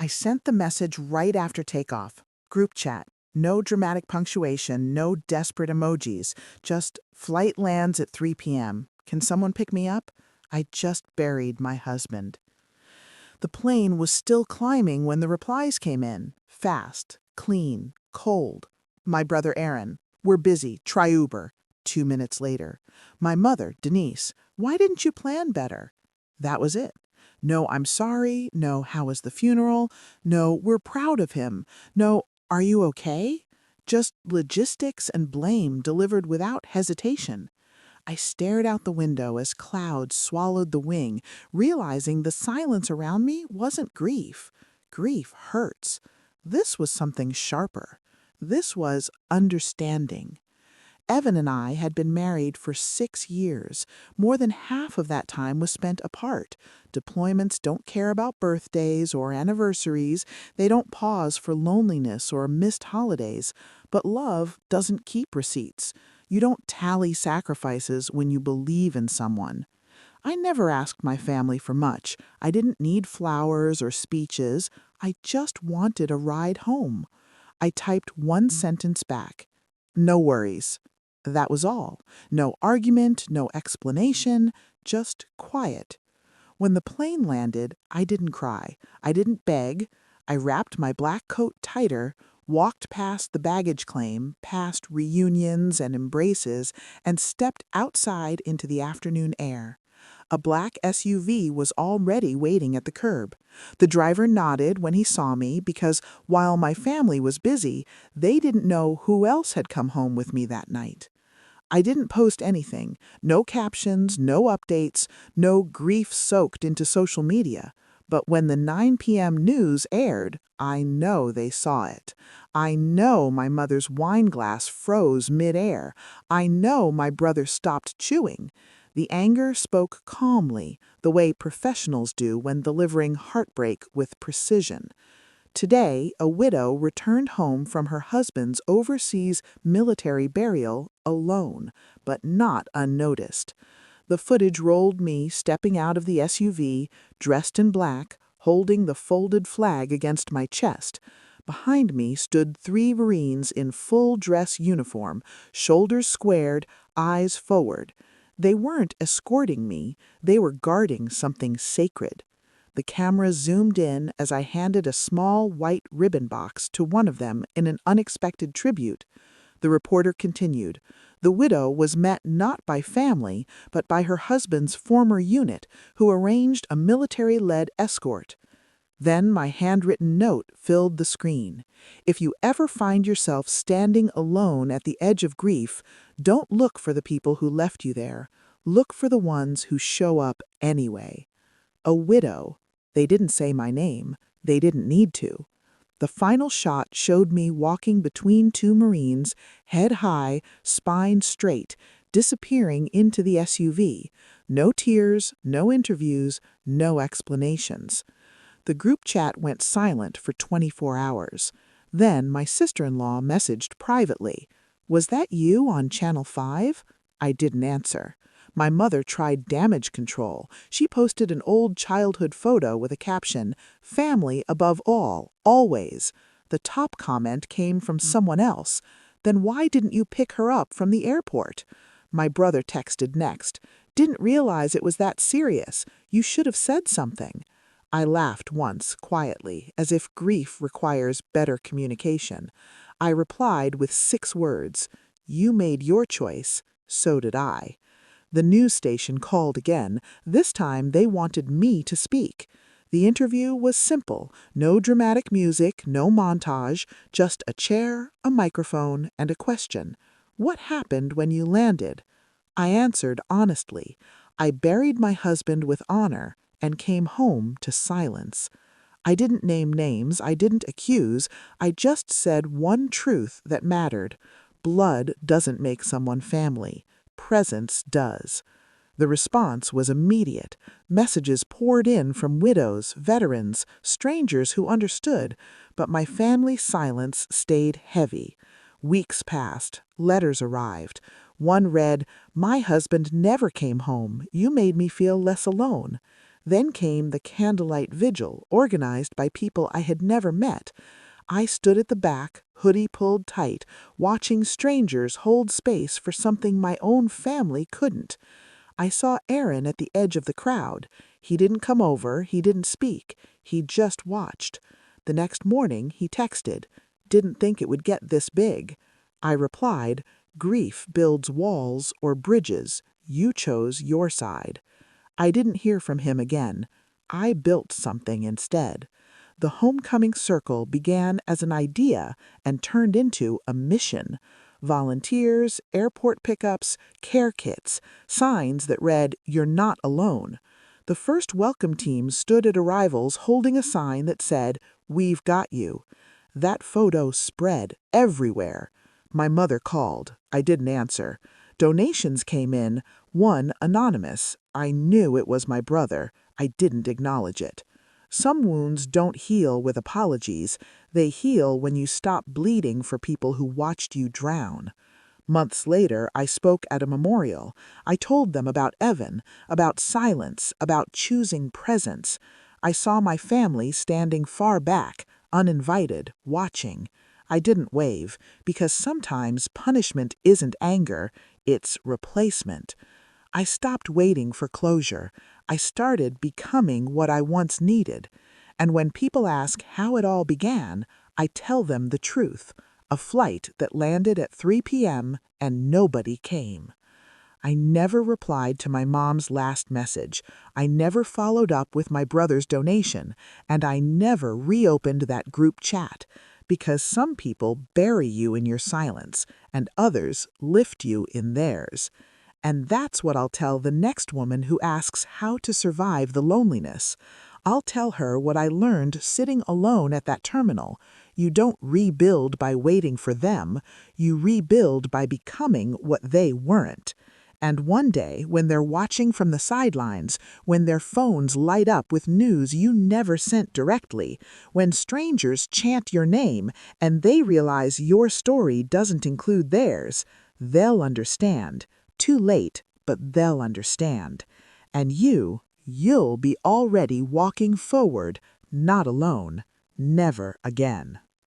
I sent the message right after takeoff. Group chat. No dramatic punctuation, no desperate emojis. Just flight lands at 3 p.m. Can someone pick me up? I just buried my husband. The plane was still climbing when the replies came in. Fast, clean, cold. My brother Aaron. We're busy. Try Uber. 2 minutes later. My mother, Denise. Why didn't you plan better? That was it. No, I'm sorry. No, how was the funeral? No, we're proud of him. No, are you okay? Just logistics and blame delivered without hesitation. I stared out the window as clouds swallowed the wing, realizing the silence around me wasn't grief. Grief hurts. This was something sharper. This was understanding. Evan and I had been married for 6 years. More than half of that time was spent apart. Deployments don't care about birthdays or anniversaries. They don't pause for loneliness or missed holidays. But love doesn't keep receipts. You don't tally sacrifices when you believe in someone. I never asked my family for much. I didn't need flowers or speeches. I just wanted a ride home. I typed one sentence back. No worries. That was all. No argument, no explanation, just quiet. When the plane landed, I didn't cry. I didn't beg. I wrapped my black coat tighter, walked past the baggage claim, past reunions and embraces, and stepped outside into the afternoon air. A black SUV was already waiting at the curb. The driver nodded when he saw me because while my family was busy, they didn't know who else had come home with me that night. I didn't post anything, no captions, no updates, no grief soaked into social media. But when the 9 p.m. news aired, I know they saw it. I know my mother's wine glass froze midair. I know my brother stopped chewing. The anger spoke calmly, the way professionals do when delivering heartbreak with precision. Today, a widow returned home from her husband's overseas military burial alone, but not unnoticed. The footage rolled me stepping out of the SUV, dressed in black, holding the folded flag against my chest. Behind me stood 3 Marines in full dress uniform, shoulders squared, eyes forward. They weren't escorting me, they were guarding something sacred. The camera zoomed in as I handed a small white ribbon box to one of them in an unexpected tribute. The reporter continued. The widow was met not by family, but by her husband's former unit, who arranged a military-led escort. Then my handwritten note filled the screen. If you ever find yourself standing alone at the edge of grief, don't look for the people who left you there. Look for the ones who show up anyway. A widow. They didn't say my name. They didn't need to. The final shot showed me walking between 2 Marines, head high, spine straight, disappearing into the SUV. No tears, no interviews, no explanations. The group chat went silent for 24 hours. Then my sister-in-law messaged privately. Was that you on Channel 5? I didn't answer. My mother tried damage control. She posted an old childhood photo with a caption, "Family above all, always." The top comment came from someone else. Then why didn't you pick her up from the airport? My brother texted next. Didn't realize it was that serious. You should have said something. I laughed once, quietly, as if grief requires better communication. I replied with 6 words. You made your choice, so did I. The news station called again. This time they wanted me to speak. The interview was simple. No dramatic music, no montage, just a chair, a microphone, and a question. What happened when you landed? I answered honestly. I buried my husband with honor and came home to silence. I didn't name names, I didn't accuse, I just said one truth that mattered. Blood doesn't make someone family. Presence does. The response was immediate. Messages poured in from widows, veterans, strangers who understood, but my family's silence stayed heavy. Weeks passed. Letters arrived. One read, "My husband never came home. You made me feel less alone." Then came the candlelight vigil, organized by people I had never met. I stood at the back, hoodie pulled tight, watching strangers hold space for something my own family couldn't. I saw Aaron at the edge of the crowd. He didn't come over, he didn't speak, he just watched. The next morning he texted, "Didn't think it would get this big." I replied, "Grief builds walls or bridges. You chose your side." I didn't hear from him again. I built something instead. The homecoming circle began as an idea and turned into a mission. Volunteers, airport pickups, care kits, signs that read, "You're not alone." The first welcome team stood at arrivals holding a sign that said, "We've got you." That photo spread everywhere. My mother called. I didn't answer. Donations came in, one anonymous. I knew it was my brother. I didn't acknowledge it. Some wounds don't heal with apologies. They heal when you stop bleeding for people who watched you drown. Months later, I spoke at a memorial. I told them about Evan, about silence, about choosing presence. I saw my family standing far back, uninvited, watching. I didn't wave, because sometimes punishment isn't anger, it's replacement. I stopped waiting for closure. I started becoming what I once needed. And when people ask how it all began, I tell them the truth. A flight that landed at 3 p.m. and nobody came. I never replied to my mom's last message. I never followed up with my brother's donation. And I never reopened that group chat. Because some people bury you in your silence, and others lift you in theirs. And that's what I'll tell the next woman who asks how to survive the loneliness. I'll tell her what I learned sitting alone at that terminal. You don't rebuild by waiting for them. You rebuild by becoming what they weren't. And one day, when they're watching from the sidelines, when their phones light up with news you never sent directly, when strangers chant your name and they realize your story doesn't include theirs, they'll understand. Too late, but they'll understand. And you'll be already walking forward, not alone, never again.